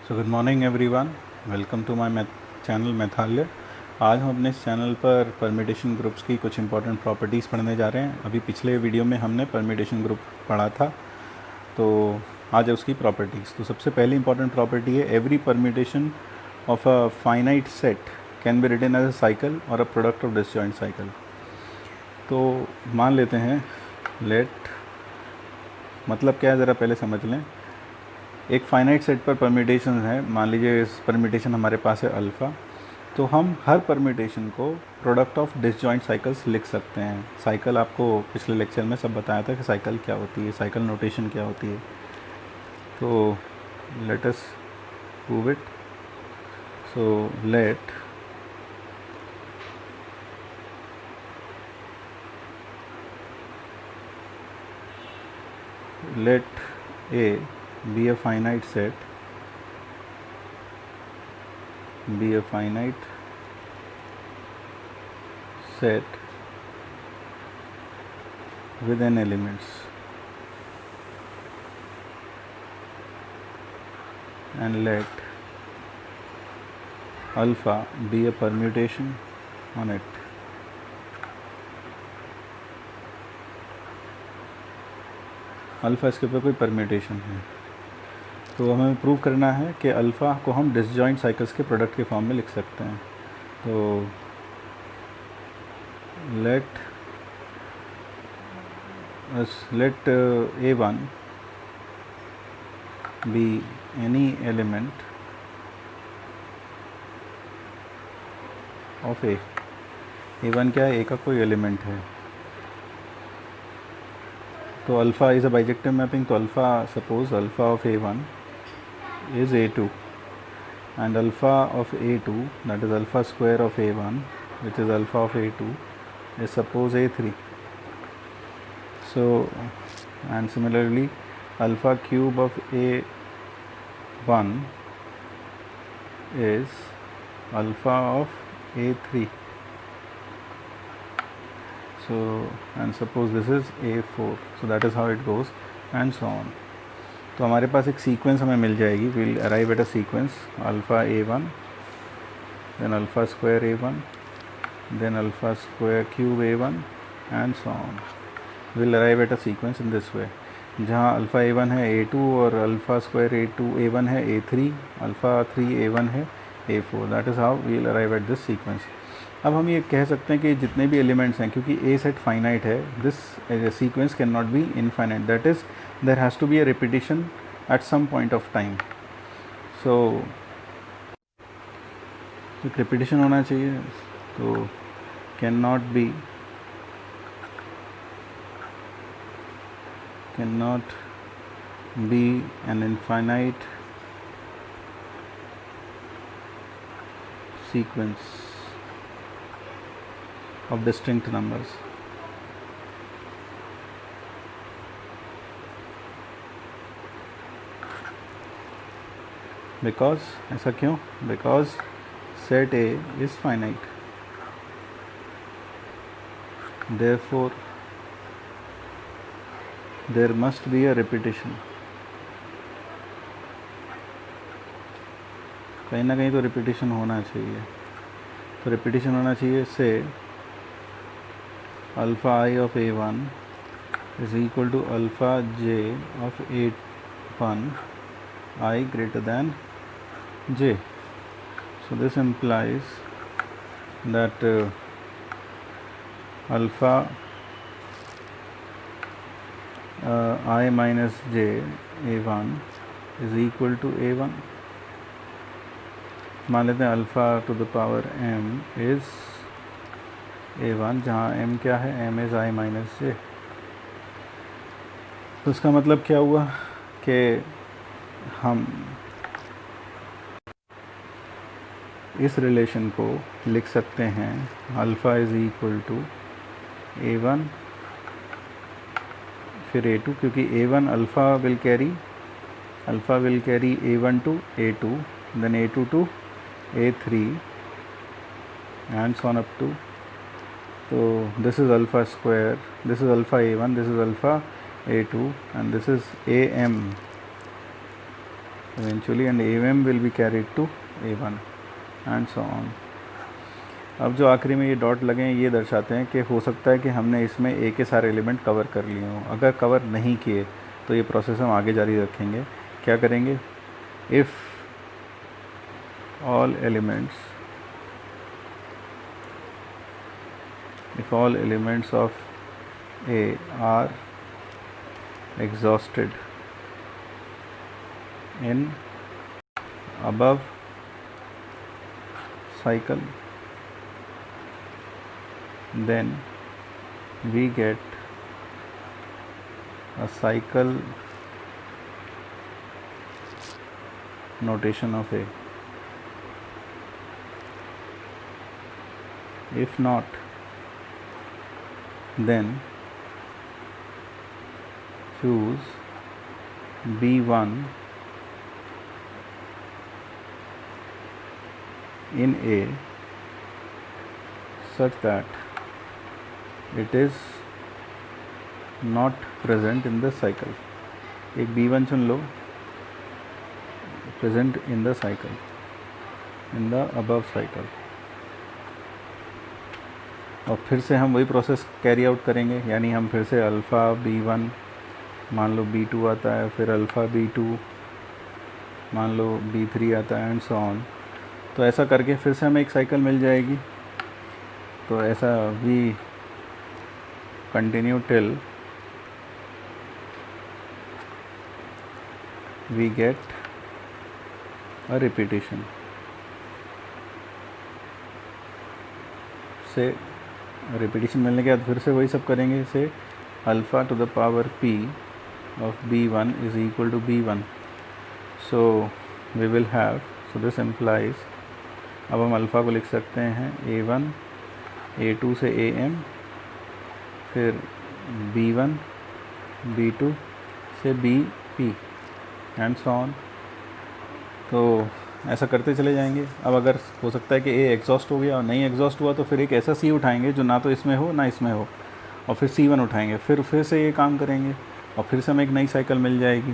So good morning everyone, welcome to my channel Mathalya. आज हम अपने इस चैनल पर परम्यूटेशन ग्रुप्स की कुछ इंपॉर्टेंट प्रॉपर्टीज़ पढ़ने जा रहे हैं। अभी पिछले वीडियो में हमने परम्यूटेशन ग्रुप पढ़ा था, तो आज है उसकी प्रॉपर्टीज़। तो सबसे पहली इंपॉर्टेंट प्रॉपर्टी है every permutation of a finite set can be written as a cycle और a product of disjoint cycle. तो मान लेते हैं लेट, मतलब क्या है ज़रा पहले समझ लें। एक फाइनाइट सेट पर परम्यूटेशन है, मान लीजिए इस परम्यूटेशन हमारे पास है अल्फ़ा, तो हम हर परम्यूटेशन को प्रोडक्ट ऑफ डिसजॉइंट साइकिल्स लिख सकते हैं। साइकिल आपको पिछले लेक्चर में सब बताया था कि साइकिल क्या होती है, साइकिल नोटेशन क्या होती है। तो let us prove it. So let A be a finite set, be a finite set with n elements, and let alpha be a permutation on it. Alpha इसके ऊपर कोई परम्यूटेशन है, तो हमें प्रूव करना है कि अल्फ़ा को हम डिसजॉइंट साइकिल्स के प्रोडक्ट के फॉर्म में लिख सकते हैं। तो let A1 be any element of A। A1 क्या है? A का कोई एलिमेंट है। तो alpha is a bijective mapping, तो alpha, suppose alpha of A1 is A2 and alpha of A2, that is alpha square of A1, which is alpha of A2, is suppose A3. So and similarly alpha cube of A1 is alpha of A3. So and suppose this is A4, so that is how it goes and so on. तो हमारे पास एक sequence हमें मिल जाएगी। Will arrive at a sequence alpha A1, then alpha square A1, then alpha square cube A1 and so on. Will arrive at a sequence in this way, जहाँ alpha A1 है A2 और alpha square A1 है A3, alpha 3 A1 है A4। That is how we'll arrive at this sequence. अब हम ये कह सकते हैं कि जितने भी एलिमेंट्स हैं, क्योंकि ए सेट फाइनाइट है, this sequence can not be infinite, that is there has to be a repetition at some point of time. So एक रिपीटिशन होना चाहिए, तो can not be an infinite sequence of distinct numbers। Because, ऐसा क्यों? Because set A is finite, therefore there must be a repetition। कहीं ना कहीं तो रिपीटिशन होना चाहिए। तो रिपीटिशन होना चाहिए से alpha i of A1 is equal to alpha j of A1 i greater than j। So this implies that alpha I minus j A1 is equal to A1। मान लेते हैं alpha to the power m is A1, जहाँ m क्या है? m is I minus j। तो इसका मतलब क्या हुआ कि हम इस रिलेशन को लिख सकते हैं alpha is equal to A1 फिर A2, क्योंकि A1 alpha will carry A1 to A2, then A2 to A3 and so on up to. तो this is alpha square, this is alpha A1, this is alpha A2 and this is AM eventually, and am will be carried to a1 and so on. अब जो आखिरी में ये dot लगे हैं ये दर्शाते हैं कि हो सकता है कि हमने इसमें ए के सारे एलिमेंट कवर कर लिए हों। अगर कवर नहीं किए तो ये प्रोसेस हम आगे जारी रखेंगे। क्या करेंगे? If all elements of A are exhausted in above cycle, then we get a cycle notation of A. If not, then choose B1 in A such that it is not present in the cycle. एक B1 चुन लो, present in the cycle, in the above cycle, और फिर से हम वही process carry out करेंगे। यानी हम फिर से अल्फ़ा B1 मान लो B2 आता है, फिर अल्फ़ा B2 मान लो B3 आता है एंड सो ऑन। तो ऐसा करके फिर से हमें एक साइकिल मिल जाएगी। तो ऐसा we continue till we get a repetition. से रिपीटिशन मिलने के बाद फिर से वही सब करेंगे। Say alpha to the power p of b1 is equal to b1. So we will have, so this implies, अब हम अल्फ़ा को लिख सकते हैं a1 a2 से am, फिर b1 b2 से bp एंड सो ऑन। तो ऐसा करते चले जाएंगे। अब अगर हो सकता है कि ए एग्जॉस्ट हो गया और नहीं एग्जॉस्ट हुआ तो फिर एक ऐसा सी उठाएंगे जो ना तो इसमें हो ना इसमें हो, और फिर C1 उठाएंगे, फिर से ये काम करेंगे और फिर से हमें एक नई साइकिल मिल जाएगी।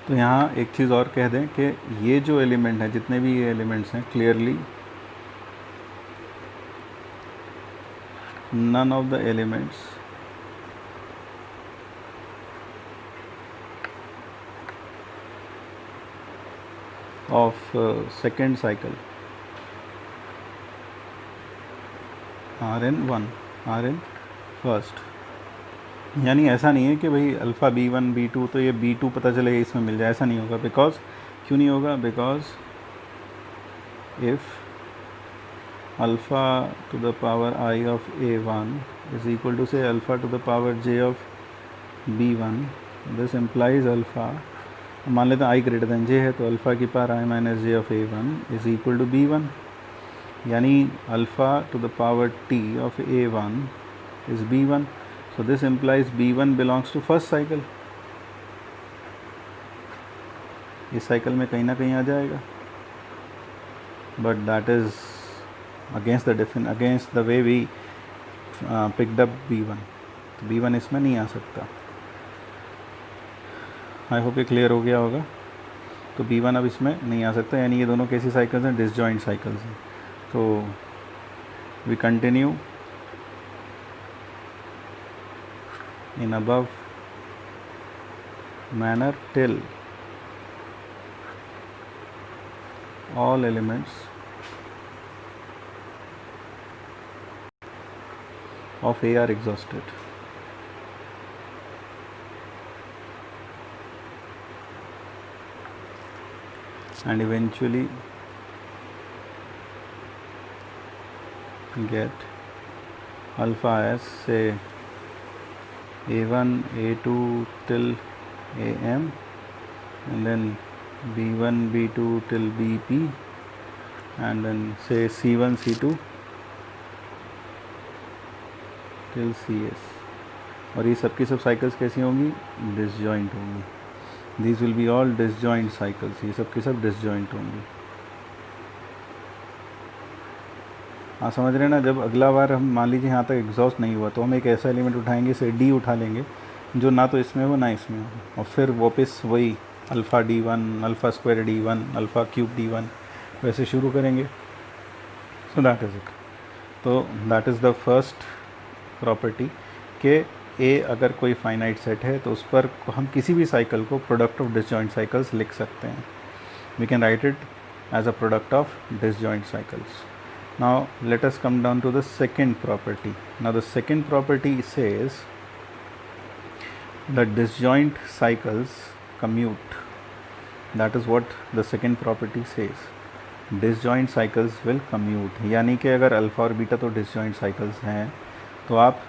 तो यहाँ एक चीज़ और कह दें कि ये जो एलिमेंट हैं, जितने भी ये एलिमेंट्स हैं, clearly none of the elements of second cycle are in first। यानी ऐसा नहीं है कि भाई अल्फ़ा B1 B2 तो ये B2 पता चले इसमें मिल जाए, ऐसा नहीं होगा। बिकॉज क्यों नहीं होगा? Because if alpha to the power I of A1 is equal to say alpha to the power J of B1, this implies alpha, मान लेते हैं I ग्रेटर दैन J है, तो अल्फ़ा की power I minus J of A1 is equal to B1। यानी alpha to the power T of A1 is B1। So this implies B1 belongs to first cycle. इस cycle में कहीं ना कहीं आ जाएगा, but that is against the way we picked up B1। तो B1 इसमें नहीं आ सकता। आई होप ये क्लियर हो गया होगा। तो B1 अब इसमें नहीं आ सकता, यानी ये दोनों कैसी साइकिल्स हैं? डिसजॉइंट साइकिल्स हैं। तो we continue in above manner till all elements of A are exhausted. And eventually get alpha as, say, A1 A2 till AM, and then B1 B2 till BP, and then say C1 C2 till CS। और ये सब की सब cycles कैसी होंगी? Disjoint होंगी। These will be all disjoint cycles। ये सब की सब डिसजॉइंट होंगी। हाँ, समझ रहे हैं ना? जब अगला बार हम मान लीजिए यहाँ तक एग्जॉस्ट नहीं हुआ तो हम एक ऐसा एलिमेंट उठाएंगे, से D उठा लेंगे, जो ना तो इसमें हो ना इसमें हो, और फिर वापस वही alpha D1, alpha square D1, alpha cube D1, वैसे शुरू करेंगे। So that is it. तो that is the first property कि ए अगर कोई फाइनाइट सेट है तो उस पर हम किसी भी साइकिल को प्रोडक्ट ऑफ डिसजॉइंट साइकिल्स लिख सकते हैं। We can write it as a product of disjoint cycles. Now let us come down to the second property. Now the second property says that disjoint cycles commute. That is what the second property says. Disjoint cycles will commute. यानी कि अगर alpha और beta तो disjoint cycles हैं तो आप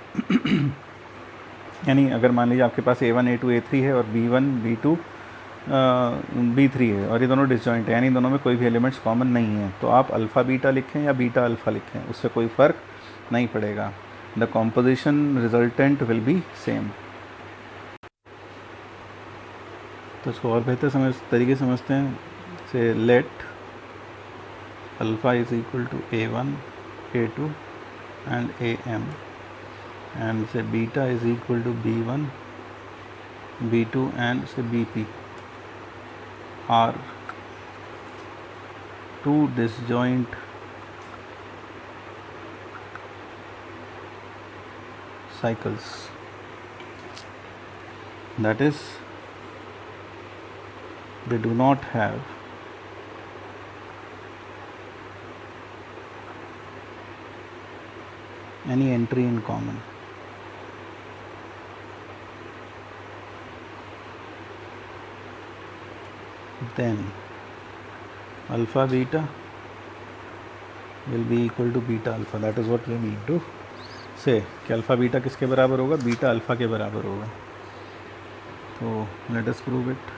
यानी अगर मान लीजिए आपके पास A1 A2 A3 है और B1 B2 B3 है और ये दोनों डिसजॉइंट है, यानी दोनों में कोई भी एलिमेंट्स कॉमन नहीं है, तो आप अल्फ़ा बीटा लिखें या बीटा अल्फ़ा लिखें उससे कोई फ़र्क नहीं पड़ेगा. The composition resultant will be same. तो इसको और बेहतर तरीके समझते हैं. Say let alpha is equal to A1 A2 and AM and say beta is equal to B1 B2 and say BP are two disjoint cycles. That is, they do not have any entry in common. Then alpha beta will be equal to beta alpha. That is what we need to say कि alpha beta किसके बराबर होगा, beta alpha के बराबर होगा. तो let us prove it.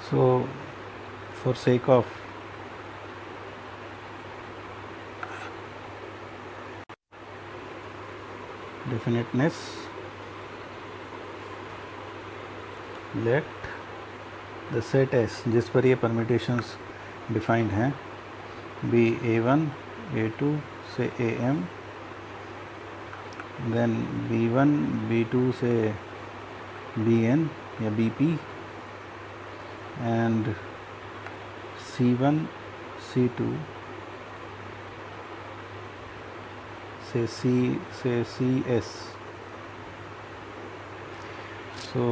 So for sake of definiteness, let the set S जिस पर ये परम्यूटेशंस डिफाइंड हैं बी A1 A2 से AM, देन B1 B2 से BN या BP एंड C1 C2 से CS. So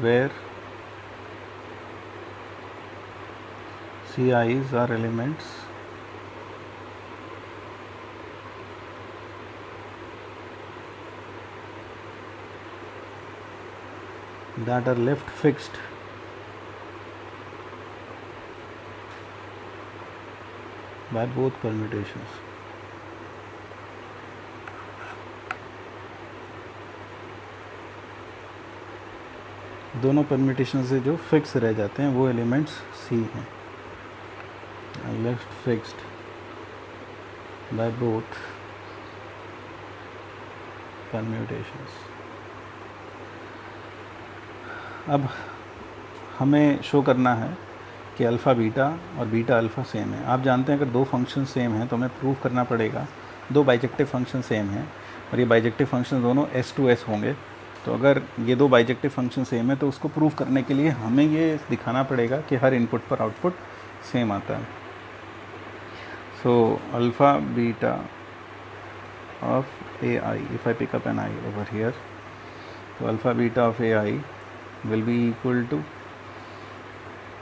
where CIs are elements that are left fixed by both permutations. दोनों permutation से जो फिक्स रह जाते हैं वो एलिमेंट्स C हैं, left fixed by both permutations. अब हमें शो करना है कि अल्फ़ा बीटा और बीटा अल्फ़ा सेम है. आप जानते हैं अगर दो फंक्शन सेम हैं तो हमें प्रूव करना पड़ेगा दो बाइजेक्टिव फंक्शन सेम हैं और ये बाइजेक्टिव फंक्शन दोनों S to S होंगे. तो अगर ये दो बाइजेक्टिव फंक्शन सेम है तो उसको प्रूव करने के लिए हमें ये दिखाना पड़ेगा कि हर इनपुट पर आउटपुट सेम आता है. So alpha beta of AI, if I pick up an I over here, तो alpha beta of AI will be equal to,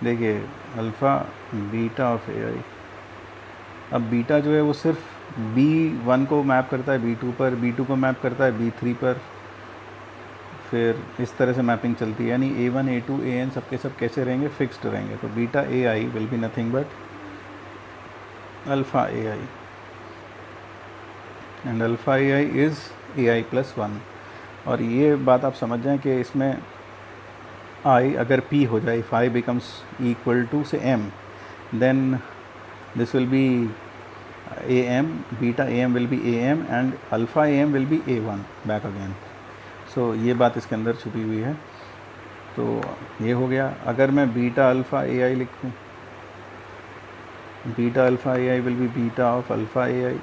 देखिए अल्फ़ा बीटा ऑफ AI, अब बीटा जो है वो सिर्फ B1 को मैप करता है B2 पर, B2 को मैप करता है B3 पर, फिर इस तरह से मैपिंग चलती है. यानी A1 A2 AN सबके सब कैसे रहेंगे, फिक्स्ड रहेंगे. तो beta AI will be nothing but alpha AI and alpha AI is AI plus 1. और ये बात आप समझ जाएं कि इसमें I अगर P हो जाए, if I becomes equal to say M, then this will be AM, beta AM will be AM and alpha AM will be A1 back again. So ये बात इसके अंदर छुपी हुई है. तो ये हो गया. अगर मैं बीटा अल्फ़ा AI लिखूँ, beta alpha AI will B beta of alpha AI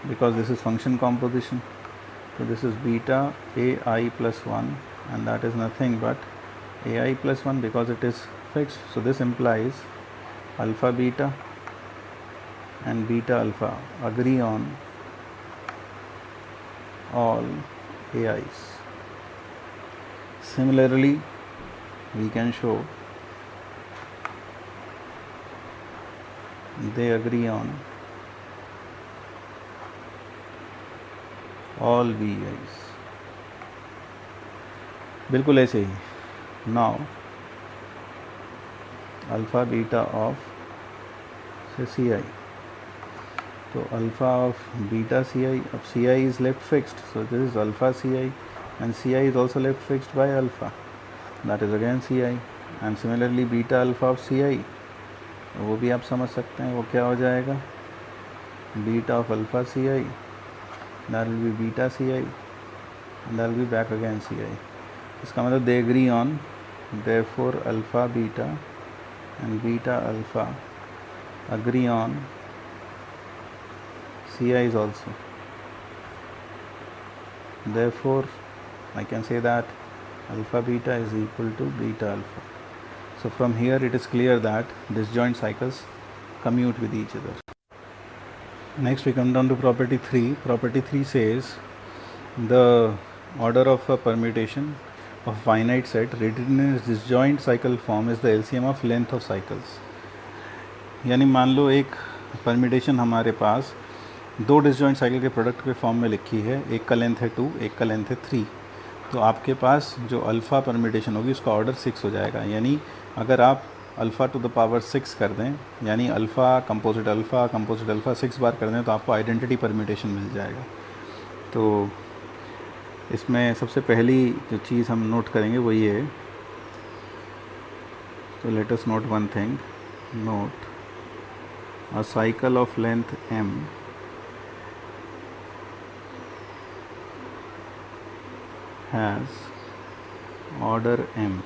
because this is function composition. So this is beta ai plus 1, and that is nothing but ai plus 1 because it is fixed. So this implies alpha beta and beta alpha agree on all ai's. Similarly, we can show they agree on all bi's. बिल्कुल ऐसे ही. Now alpha beta of say ci. So alpha of beta ci, of ci is left fixed, so this is alpha ci, and ci is also left fixed by alpha, that is again ci. And similarly beta alpha of ci, वो भी आप समझ सकते हैं, वो क्या हो जाएगा, beta of alpha ci, that will be beta ci, and that will be back again ci. इसका मतलब they agree on, therefore alpha beta and beta alpha agree on ci's also. Therefore I can say that alpha beta is equal to beta alpha. So from here it is clear that disjoint cycles commute with each other. Next we come down to property 3. Property 3 says the order of a permutation of finite set written in its disjoint cycle form is the LCM of length of cycles. यानी मान लो एक permutation हमारे पास दो disjoint cycle के product के form में लिखी है, एक का लेंथ है 2, एक का लेंथ है 3. तो आपके पास जो अल्फ़ा परम्यूटेशन होगी उसका ऑर्डर 6 हो जाएगा. यानी अगर आप अल्फ़ा टू द पावर 6 कर दें, यानी अल्फ़ा कंपोजिट अल्फ़ा 6 बार कर दें, तो आपको आइडेंटिटी परम्यूटेशन मिल जाएगा. तो इसमें सबसे पहली जो चीज़ हम नोट करेंगे वो ये है. तो let us note one thing. Note a cycle of length m has order m.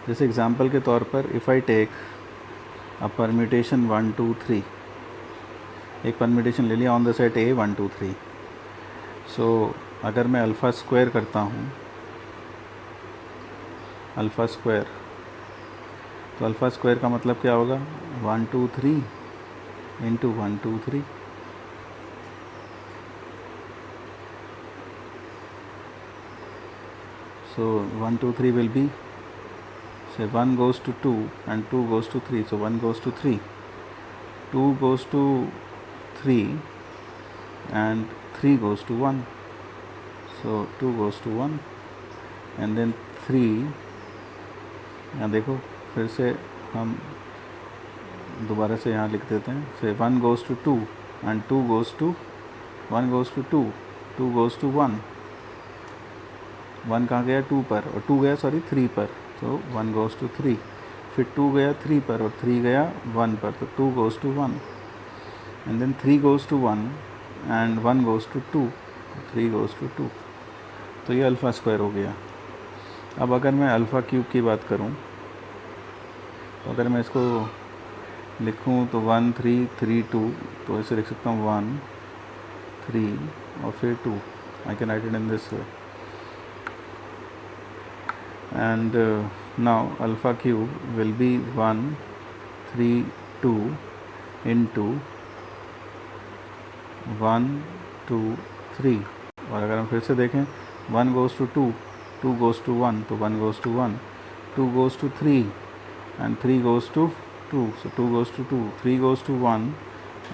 जैसे एग्जांपल के तौर पर if I take a permutation 1 2 3, एक परम्यूटेशन ले लिया ऑन द सेट a 1 2 3. सो अगर मैं अल्फ़ा स्क्वायर करता हूँ, अल्फ़ा स्क्वायर, तो अल्फ़ा स्क्वायर का मतलब क्या होगा, 1 2 3 into 1 2 3. So 1 2 3 will be, say 1 goes to 2 and 2 goes to 3, so 1 goes to 3, 2 goes to 3 and 3 goes to 1, so 2 goes to 1 and then 3. यहाँ देखो फिर से हम दोबारा से यहाँ लिख देते हैं. से 1 goes to 2 and 2 goes to 1 goes to 2, 2 goes to 1, 1 कहाँ गया 2 पर, और 2 गया 3 पर, तो 1 goes to 3. फिर 2 गया 3 पर और 3 गया 1 पर, तो 2 goes to 1 and then 3 goes to 1 and 1 goes to 2, 3 goes to 2. तो ये अल्फ़ा स्क्वायर हो गया. अब अगर मैं अल्फ़ा क्यूब की बात करूं, तो अगर मैं इसको लिखूं तो 1 3 3 2, तो इसे लिख सकता हूँ 1 3 और फिर 2. I can write it in this way. And now alpha cube will be 1 3 2 into 1 2 3. और अगर हम फिर से देखें, 1 goes to 2, 2 goes to 1, तो 1 goes to 1, 2 goes to 3 and 3 goes to 2, so 2 goes to 2, 3 goes to 1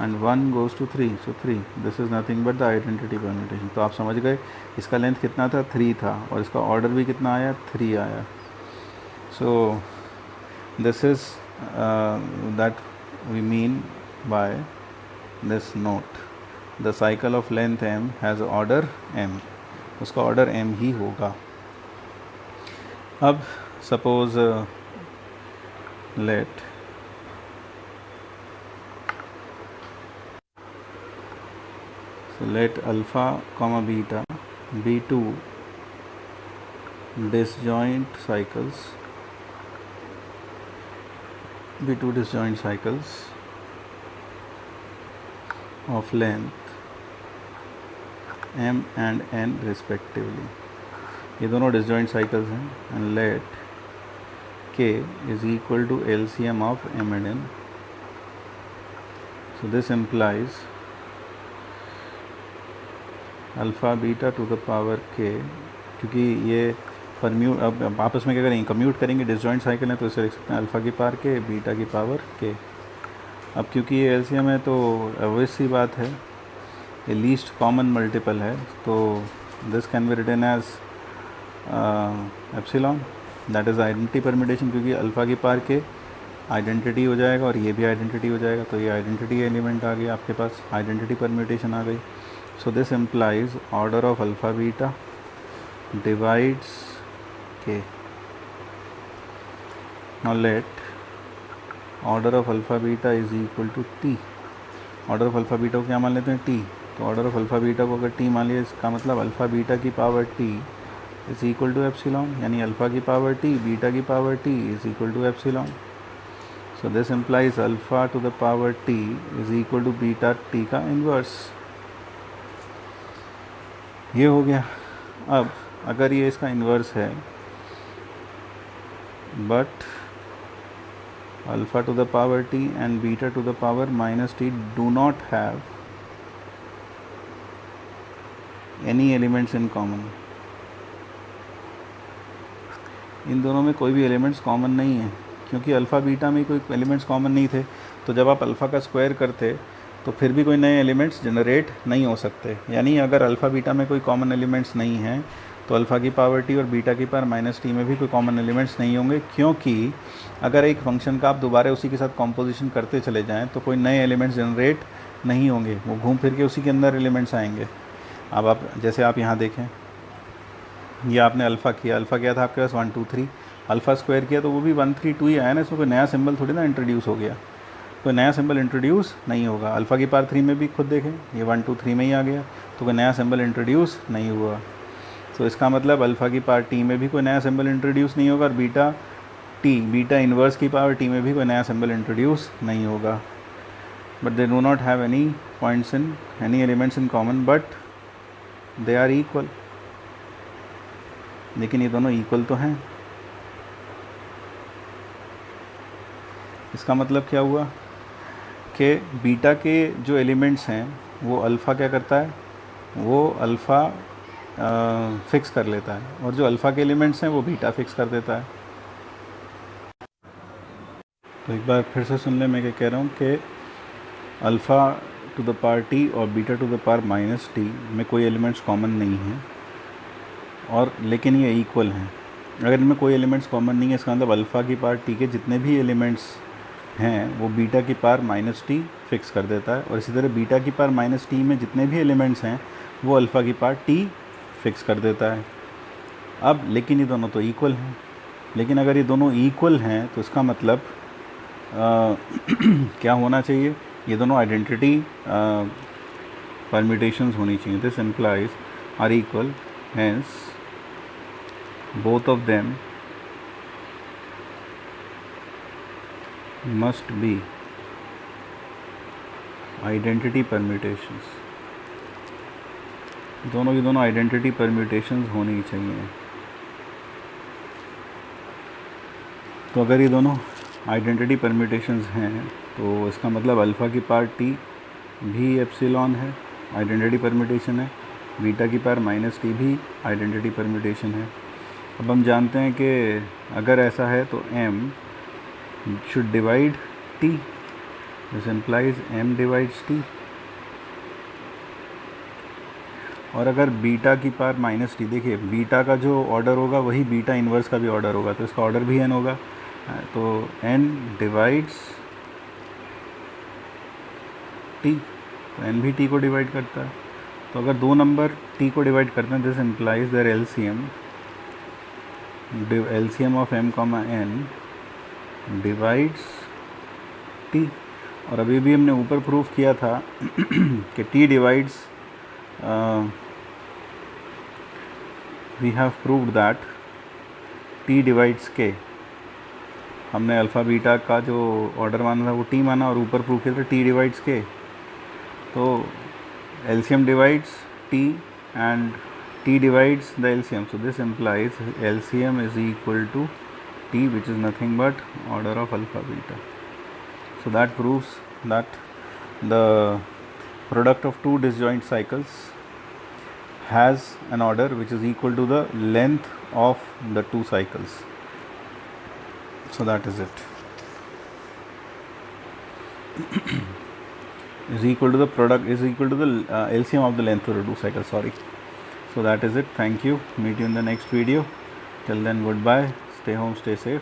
and 1 goes to 3, so 3. This is nothing but the identity permutation. तो आप समझ गए इसका लेंथ कितना था, 3 था, और इसका ऑर्डर भी कितना आया, 3 आया. So this is that we mean by this note. The cycle of length m has order m. उसका ऑर्डर m ही होगा. अब suppose let alpha comma beta be two disjoint cycles, of length m and n respectively. ये दोनों disjoint cycles हैं, and let k is equal to LCM of m and n. So this implies alpha beta to the power k, क्योंकि ये permute अब आपस में क्या करेंगे, कम्यूट करेंगे, डिसजॉइंट साइकिल है तो इसे लिख सकते हैं अल्फ़ा की पावर k बीटा की पावर k. अब क्योंकि ये एलसीएम है तो ऑब्वियस सी बात है ये लीस्ट कॉमन मल्टीपल है, तो this can be written as epsilon, that is identity permutation, क्योंकि अल्फ़ा की पावर k आइडेंटिटी हो जाएगा और ये भी आइडेंटिटी हो जाएगा, तो ये आइडेंटिटी एलिमेंट आ गया आपके पास, आइडेंटिटी परम्यूटेशन आ गई. सो this implies order of alpha beta divides k. Now let order of alpha beta is equal to t. Order of alpha beta को क्या मान लेते हैं t, तो ऑर्डर ऑफ अल्फ़ा बीटा को अगर t मान लिया इसका मतलब अल्फ़ा बीटा की power t is equal to epsilon, यानी अल्फ़ा की पावर t बीटा की power t is equal to epsilon. So this implies alpha to the power t is equal to beta t का inverse. ये हो गया. अब अगर ये इसका इन्वर्स है but alpha to the power t and beta to the power minus t do not have any elements in common, इन दोनों में कोई भी एलिमेंट्स कॉमन नहीं है, क्योंकि अल्फ़ा बीटा में कोई एलिमेंट्स कॉमन नहीं थे, तो जब आप अल्फ़ा का स्क्वायर करते तो फिर भी कोई नए एलिमेंट्स जनरेट नहीं हो सकते. यानी अगर अल्फ़ा बीटा में कोई कॉमन एलिमेंट्स नहीं हैं तो अल्फ़ा की पावर t और बीटा की पावर माइनस t में भी कोई कॉमन एलिमेंट्स नहीं होंगे, क्योंकि अगर एक फंक्शन का आप दोबारा उसी के साथ कॉम्पोजिशन करते चले जाएं तो कोई नए एलिमेंट्स जनरेट नहीं होंगे, वो घूम फिर के उसी के अंदर एलिमेंट्स आएंगे. अब आप जैसे आप यहाँ देखें, ये आपने अल्फ़ा किया, अल्फ़ा क्या था आपके पास 1 2 3, अल्फ़ा स्क्वायर किया तो वो भी 1 3 2 ही आया ना, इसमें कोई नया सिंबल थोड़ी ना इंट्रोड्यूस हो गया, कोई नया सिंबल इंट्रोड्यूस नहीं होगा. अल्फ़ा की पावर 3 में भी खुद देखें ये 1 2 3 में ही आ गया, तो कोई नया सिंबल इंट्रोड्यूस नहीं हुआ. तो इसका मतलब अल्फ़ा की पावर t में भी कोई नया सिंबल इंट्रोड्यूस नहीं होगा, और बीटा इन्वर्स की पावर t में भी कोई नया सिंबल इंट्रोड्यूस नहीं होगा. But they do not have any points in any elements in common, but they are equal. लेकिन ये दोनों इक्वल तो हैं. इसका मतलब क्या हुआ कि बीटा के जो एलिमेंट्स हैं वो अल्फ़ा क्या करता है, वो अल्फ़ा फिक्स कर लेता है, और जो अल्फ़ा के एलिमेंट्स हैं वो बीटा फिक्स कर देता है. तो एक बार फिर से सुन लें मैं क्या कह रहा हूँ कि alpha to the power t और beta to the power minus t में कोई एलिमेंट्स कॉमन नहीं हैं, और लेकिन ये इक्वल हैं. अगर इनमें कोई एलिमेंट्स कॉमन नहीं है इसका मतलब अल्फ़ा की पावर t के जितने भी एलिमेंट्स हैं वो बीटा की पावर माइनस t फिक्स कर देता है, और इसी तरह बीटा की पावर माइनस t में जितने भी एलिमेंट्स हैं वो अल्फ़ा की पावर t फिक्स कर देता है. अब लेकिन ये दोनों तो इक्वल हैं, लेकिन अगर ये दोनों इक्वल हैं तो इसका मतलब क्या होना चाहिए, ये दोनों आइडेंटिटी परम्यूटेशंस होनी चाहिए. This implies are equal, hence both of them must be identity permutations. दोनों की दोनों आइडेंटिटी परम्यूटेशंस होनी चाहिए. तो अगर ये दोनों आइडेंटिटी परम्यूटेशंस हैं तो इसका मतलब अल्फ़ा की पावर t भी एप्सिलॉन है, आइडेंटिटी परम्यूटेशन है, बीटा की पावर माइनस t भी आइडेंटिटी परम्यूटेशन है. अब हम जानते हैं कि अगर ऐसा है तो m should divide t, this implies m divides t. और अगर बीटा की पावर माइनस t, देखिए बीटा का जो ऑर्डर होगा वही बीटा इन्वर्स का भी ऑर्डर होगा, तो इसका ऑर्डर भी n होगा, तो n डिवाइड्स t, तो n भी t को डिवाइड करता है. तो अगर दो नंबर t को डिवाइड करते हैं this implies their LCM of m comma n divides t. और अभी भी हमने ऊपर प्रूफ किया था कि t divides, we have proved that t divides k. हमने अल्फ़ा बीटा का जो ऑर्डर माना था वो t माना, और ऊपर प्रूफ किया था t डिवाइड्स k. तो LCM divides T and T divides the LCM, so this implies LCM is equal to T, which is nothing but order of alpha beta. So that proves that the product of two disjoint cycles has an order which is equal to the length of the two cycles. So that is it. Is equal to the product is equal to the LCM of the length of the two cycles, sorry. So that is it. Thank you. Meet you in the next video. Till then, goodbye. Stay home, stay safe.